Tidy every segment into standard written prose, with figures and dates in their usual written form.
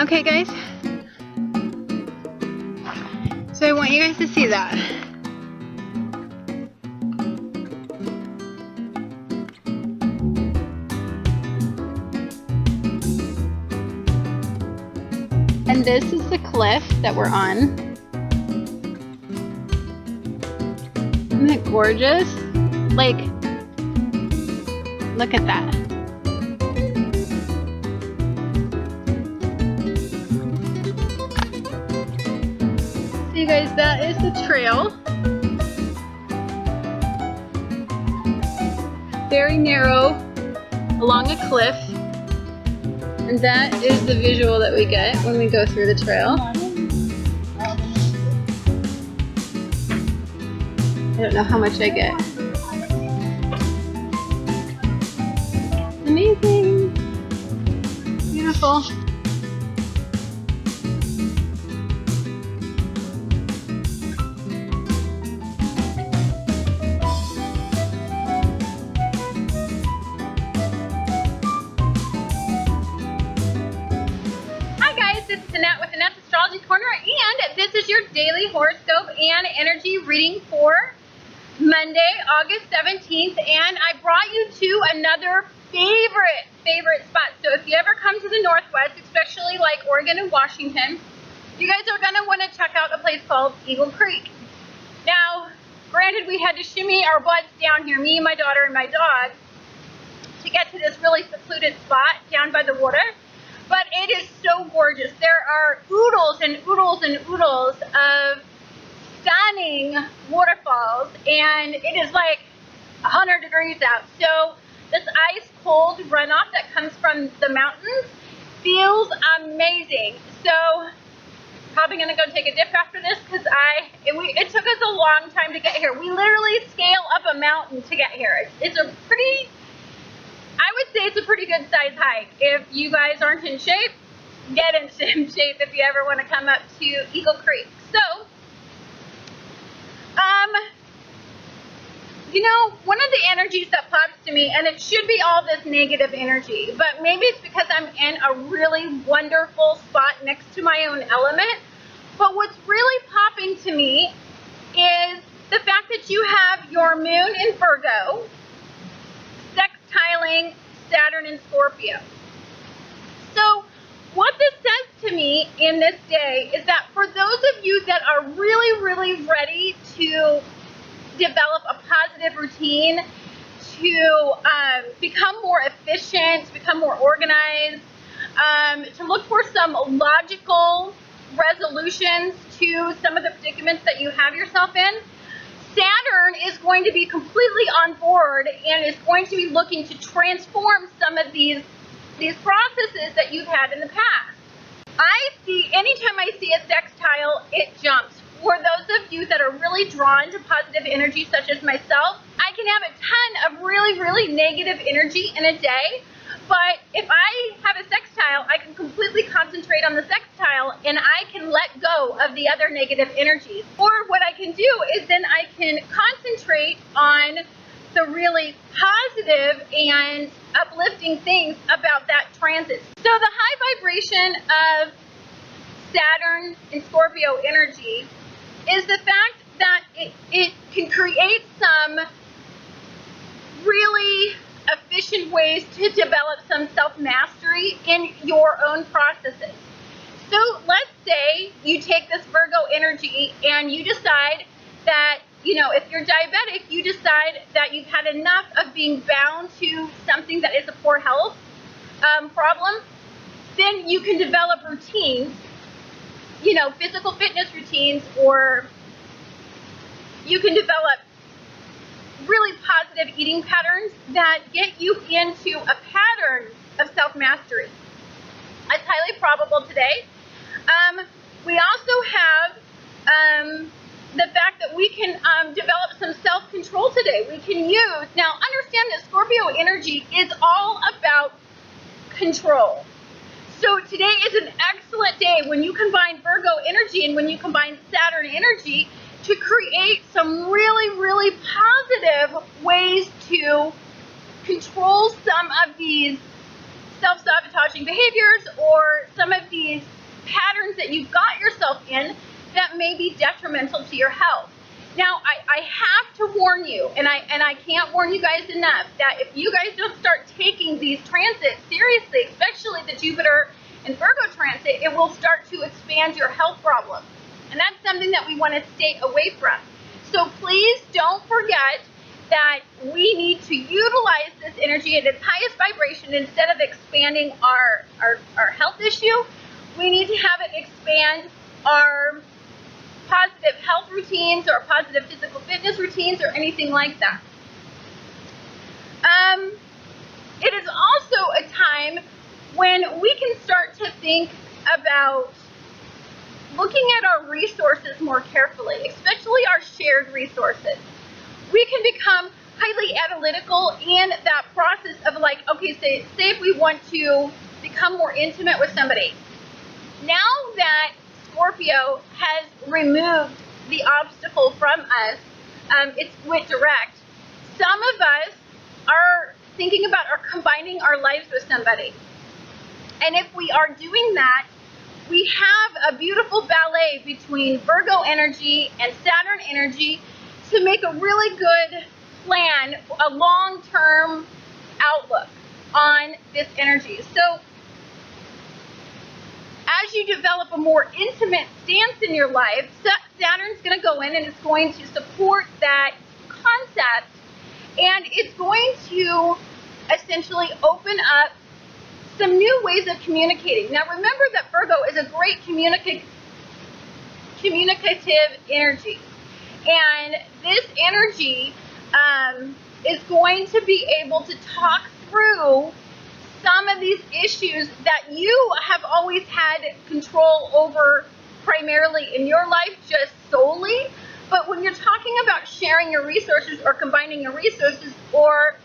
Okay guys, so I want you guys to see that. And this is the cliff that we're on. Isn't it gorgeous? Like, look at that. So you guys, that is the trail. Very narrow along a cliff. And that is the visual that we get when we go through the trail. I don't know how much I get. Amazing. Beautiful. Annette with Annette's Astrology Corner, and this is your daily horoscope and energy reading for Monday, August 17th, and I brought you to another favorite spot. So if you ever come to the Northwest, especially like Oregon and Washington, you guys are going to want to check out a place called Eagle Creek. Now, granted, we had to shimmy our butts down here, me, my daughter, and my dog, to get to this really secluded spot down by the water. But it is so gorgeous. There are oodles and oodles and oodles of stunning waterfalls, and it is like 100 degrees out. So this ice cold runoff that comes from the mountains feels amazing. So probably gonna go take a dip after this because it took us a long time to get here. We literally scale up a mountain to get here. It's a pretty, I would say it's a pretty good size hike. If you guys aren't in shape, get in shape if you ever want to come up to Eagle Creek. So, you know, one of the energies that pops to me, and it should be all this negative energy, but maybe it's because I'm in a really wonderful spot next to my own element. But what's really popping to me is the fact that you have your moon in Virgo, sextiling Saturn and Scorpio. So what this says to me in this day is that for those of you that are really ready to develop a positive routine, to become more efficient, become more organized, to look for some logical resolutions to some of the predicaments that you have yourself in, Saturn is going to be completely on board and is going to be looking to transform some of these processes that you've had in the past. Anytime I see a sextile, it jumps. For those of you that are really drawn to positive energy, such as myself, I can have a ton of really negative energy in a day. But if I have a sextile, I can completely concentrate on the sextile and I can let go of the other negative energies. Or what I can do is then I can concentrate on the really positive and uplifting things about that transit. So the high vibration of Saturn and Scorpio energy is the fact that it can create some really efficient ways to develop some self-mastery in your own processes. So let's say you take this Virgo energy and you decide that, you know, if you're diabetic, you decide that you've had enough of being bound to something that is a poor health problem, then you can develop routines, you know, physical fitness routines, or you can develop really positive eating patterns that get you into a pattern of self-mastery. That's highly probable today. We also have the fact that we can develop some self-control today. We can use, now understand that Scorpio energy is all about control. So today is an excellent day when you combine Virgo energy and when you combine Saturn energy to create some really positive ways to control some of these self-sabotaging behaviors or some of these in that may be detrimental to your health. Now, I have to warn you, and I can't warn you guys enough, that if you guys don't start taking these transits seriously, especially the Jupiter and Virgo transit, it will start to expand your health problems. And that's something that we want to stay away from. So please don't forget that we need to utilize this energy at its highest vibration. Instead of expanding our health issue, we need to have it expand our positive health routines or positive physical fitness routines or anything like that. It is also a time when we can start to think about looking at our resources more carefully, especially our shared resources. We can become highly analytical in that process of like, okay, say if we want to become more intimate with somebody. Now that Scorpio has removed the obstacle from us, it's went direct. Some of us are thinking about combining our lives with somebody. And if we are doing that, we have a beautiful ballet between Virgo energy and Saturn energy to make a really good plan, a long-term outlook on this energy. So as you develop a more intimate stance in your life, Saturn's going to go in and it's going to support that concept, and it's going to essentially open up some new ways of communicating. Now remember that Virgo is a great communicative energy, and this energy is going to be able to talk through some of these issues that you have always had control over primarily in your life, just solely. But when you're talking about sharing your resources or combining your resources, or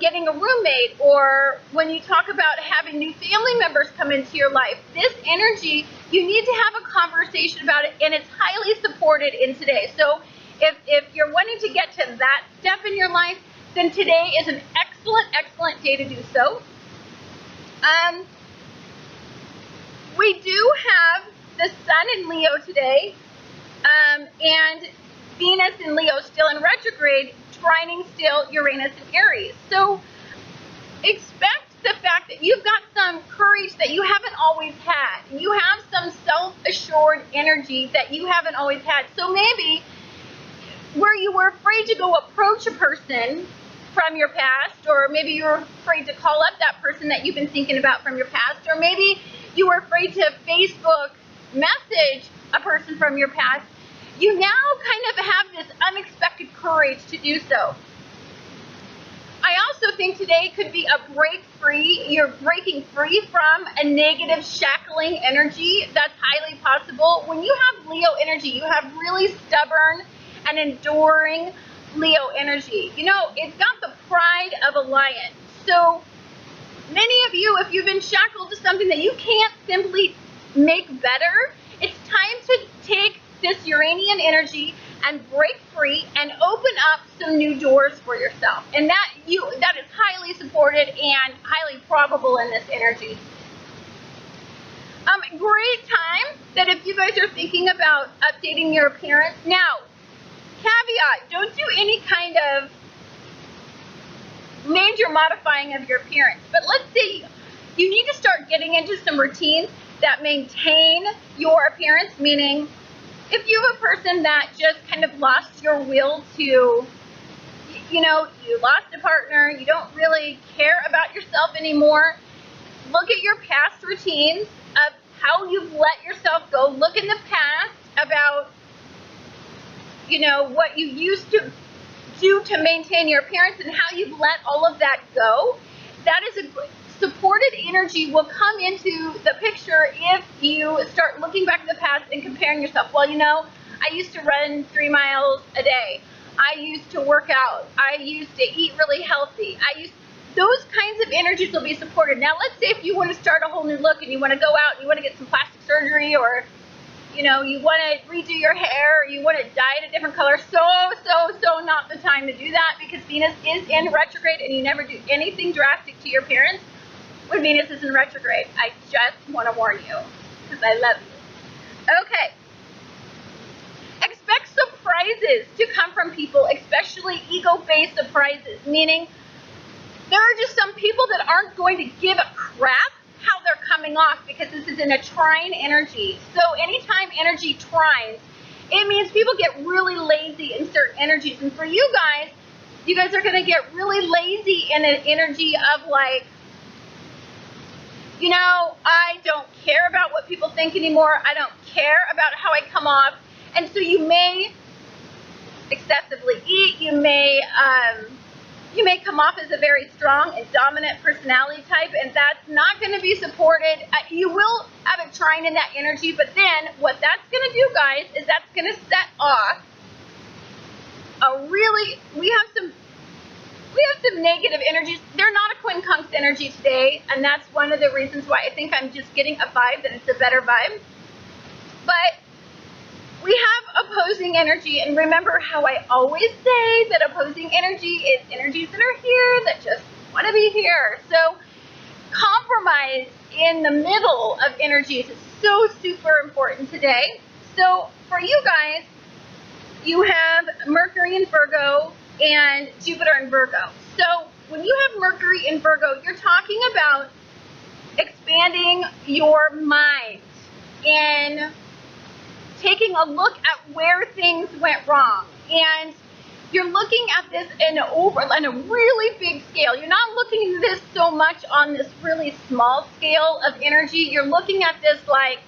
getting a roommate, or when you talk about having new family members come into your life, this energy, you need to have a conversation about it, and it's highly supported in today. So if you're wanting to get to that step in your life, then today is an excellent day to do so. We do have the Sun in Leo today, and Venus in Leo still in retrograde, trining still Uranus and Aries. So expect the fact that you've got some courage that you haven't always had. You have some self-assured energy that you haven't always had. So maybe where you were afraid to go approach a person from your past, or maybe you were afraid to call up that person that you've been thinking about from your past, or maybe you were afraid to Facebook message a person from your past, you now kind of have this unexpected courage to do so. I also think today could be a break free. You're breaking free from a negative shackling energy. That's highly possible. When you have Leo energy, you have really stubborn and enduring Leo energy. It's got the pride of a lion. So many of you, if you've been shackled to something that you can't simply make better, it's time to take this Uranian energy and break free and open up some new doors for yourself. And that is highly supported and highly probable in this energy. Great time that if you guys are thinking about updating your appearance. Now, caveat, don't do any kind of major modifying of your appearance. But let's say you need to start getting into some routines that maintain your appearance, meaning if you're a person that just kind of lost your will to, you lost a partner, you don't really care about yourself anymore, look at your past routines of how you've let yourself go. Look in the past about, what you used to do to maintain your appearance and how you've let all of that go. That is a supported energy will come into the picture if you start looking back at the past and comparing yourself. Well, I used to run 3 miles a day. I used to work out. I used to eat really healthy. Those kinds of energies will be supported. Now, let's say if you want to start a whole new look and you want to go out and you want to get some plastic surgery, or you want to redo your hair, or you want to dye it a different color, so not the time to do that, because Venus is in retrograde and you never do anything drastic to your appearance when Venus is in retrograde. I just want to warn you, because I love you. Okay. Expect surprises to come from people, especially ego-based surprises, meaning there are just some people that aren't going to give a crap how they're coming off because this is in a trine energy. So anytime energy trines, it means people get really lazy in certain energies. And for you guys are going to get really lazy in an energy of like, you know, I don't care about what people think anymore. I don't care about how I come off. And so you may excessively eat. You may come off as a very strong and dominant personality type, and that's not going to be supported. You will have a trine in that energy, but then what that's going to do, guys, is that's going to set off a really, we have some negative energies. They're not a quincunx energy today, and that's one of the reasons why I think I'm just getting a vibe that it's a better vibe. But we have opposing energy, and remember how I always say that opposing energy is energies that are here that just want to be here. So compromise in the middle of energies is so super important today. So for you guys, you have Mercury in Virgo and Jupiter in Virgo. So when you have Mercury in Virgo, you're talking about expanding your mind and taking a look at where things went wrong. And you're looking at this on a really big scale. You're not looking at this so much on this really small scale of energy. You're looking at this like,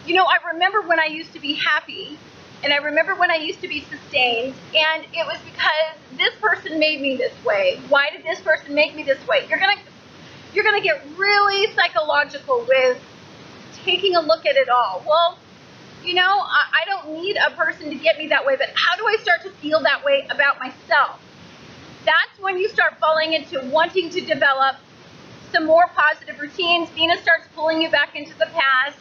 you know, I remember when I used to be happy, and I remember when I used to be sustained, and it was because this person made me this way. Why did this person make me this way? You're gonna get really psychological with taking a look at it all. Well, you know, I don't need a person to get me that way, but how do I start to feel that way about myself? That's when you start falling into wanting to develop some more positive routines. Venus starts pulling you back into the past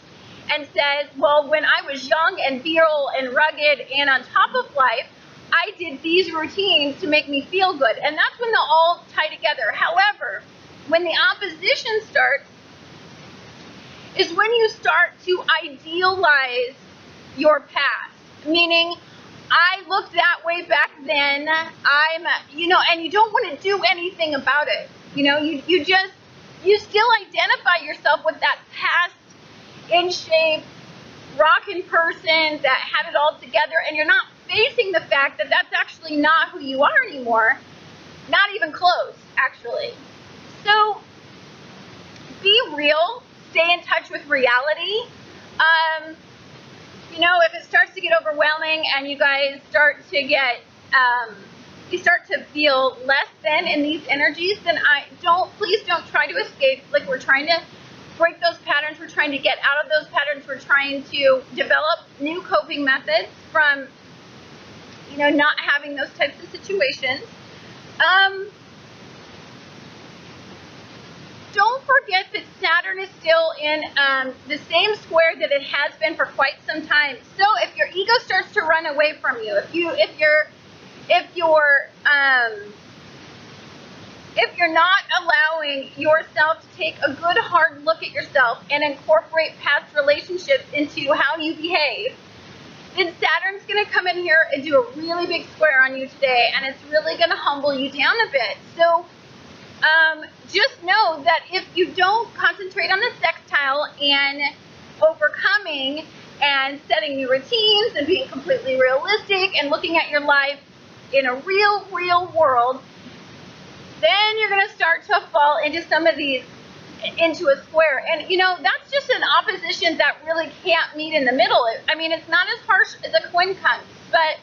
and says, well, when I was young and virile and rugged and on top of life, I did these routines to make me feel good. And that's when they'll all tie together. However, when the opposition starts, is when you start to idealize your past. Meaning, I looked that way back then, and you don't want to do anything about it. You know, you still identify yourself with that past in shape, rockin' person that had it all together, and you're not facing the fact that that's actually not who you are anymore. Not even close, actually. So, be real. Stay in touch with reality. You know, if it starts to get overwhelming and you guys start to get, you start to feel less than in these energies, then please don't try to escape. Like, we're trying to break those patterns. We're trying to get out of those patterns. We're trying to develop new coping methods from, you know, not having those types of situations. Don't forget that Saturn is still in the same square that it has been for quite some time. So if your ego starts to run away from you, if you're not allowing yourself to take a good hard look at yourself and incorporate past relationships into how you behave, then Saturn's going to come in here and do a really big square on you today, and it's really going to humble you down a bit. So just know that if you don't concentrate on the sextile and overcoming and setting new routines and being completely realistic and looking at your life in a real world, then you're going to start to fall into some of these, into a square. And, you know, that's just an opposition that really can't meet in the middle. I mean, it's not as harsh as a quincunx, but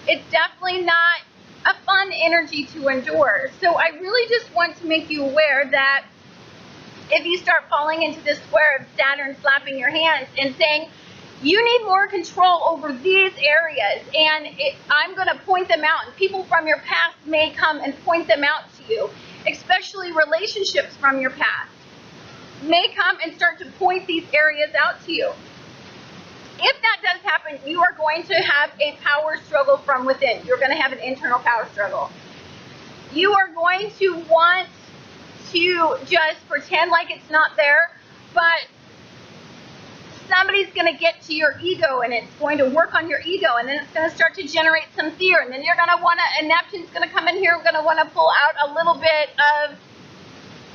it's definitely not a fun energy to endure. So I really just want to make you aware that if you start falling into this square of Saturn slapping your hands and saying, you need more control over these areas, and I'm going to point them out, and people from your past may come and point them out to you, especially relationships from your past may come and start to point these areas out to you. If that does happen, you are going to have a power struggle from within. You're going to have an internal power struggle. You are going to want to just pretend like it's not there. but somebody's going to get to your ego, and it's going to work on your ego, and then it's going to start to generate some fear, and then you're going to want to, and Neptune's going to come in here, we're going to want to pull out a little bit of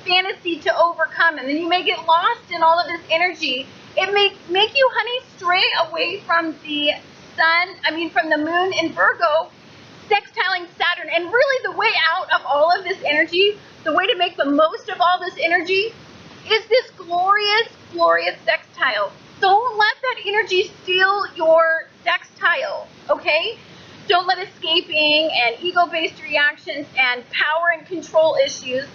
fantasy to overcome, and then you may get lost in all of this energy. It may make you, honey, stray away from the from the moon in Virgo, sextiling Saturn, and really the way out of all of this energy, the way to make the most of all this energy is this glorious, glorious sextile. Don't let that energy steal your sextile, okay? Don't let escaping and ego-based reactions and power and control issues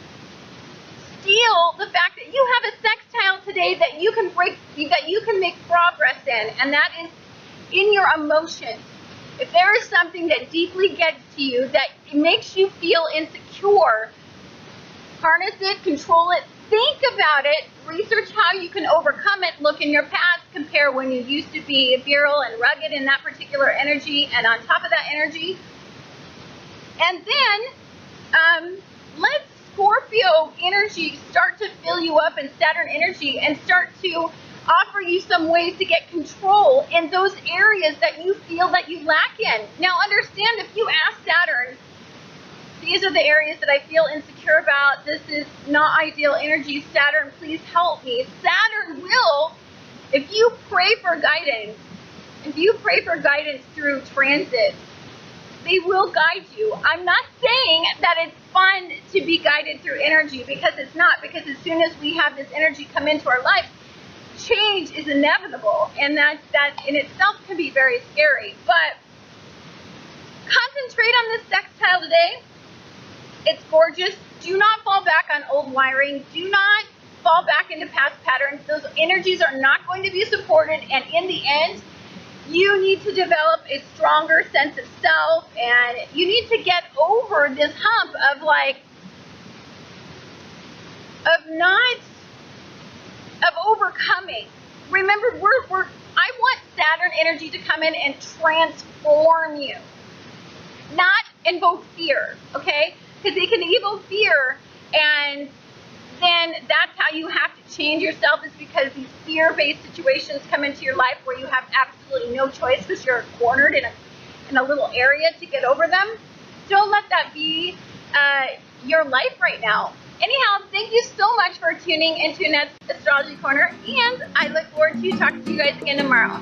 steal the fact that you have a sextile today that you can make progress in, and that is in your emotions. If there is something that deeply gets to you, that makes you feel insecure, harness it, control it, think about it, research how you can overcome it, look in your past, compare when you used to be virile and rugged in that particular energy, and on top of that energy, and then let Scorpio energy start to fill you up, and Saturn energy, and start to offer you some ways to get control in those areas that you feel that you lack in. Now understand, if you ask Saturn, these are the areas that I feel insecure about, this is not ideal energy, Saturn, please help me. Saturn will, if you pray for guidance through transit, they will guide you. I'm not saying that it's fun to be guided through energy, because it's not, because as soon as we have this energy come into our life, change is inevitable, and that in itself can be very scary. But concentrate on this sextile today. It's gorgeous. Do not fall back on old wiring. Do not fall back into past patterns. Those energies are not going to be supported, and in the end, you need to develop a stronger sense of self, and you need to get over this hump of overcoming. Remember, I want Saturn energy to come in and transform you, not invoke fear, okay? Because they can evoke fear, and then that's how you have to change yourself, is because these fear-based situations come into your life where you have absolutely no choice because you're cornered in a little area to get over them. Don't let that be your life right now. Anyhow, thank you so much for tuning into Annette's Astrology Corner, and I look forward to talking to you guys again tomorrow.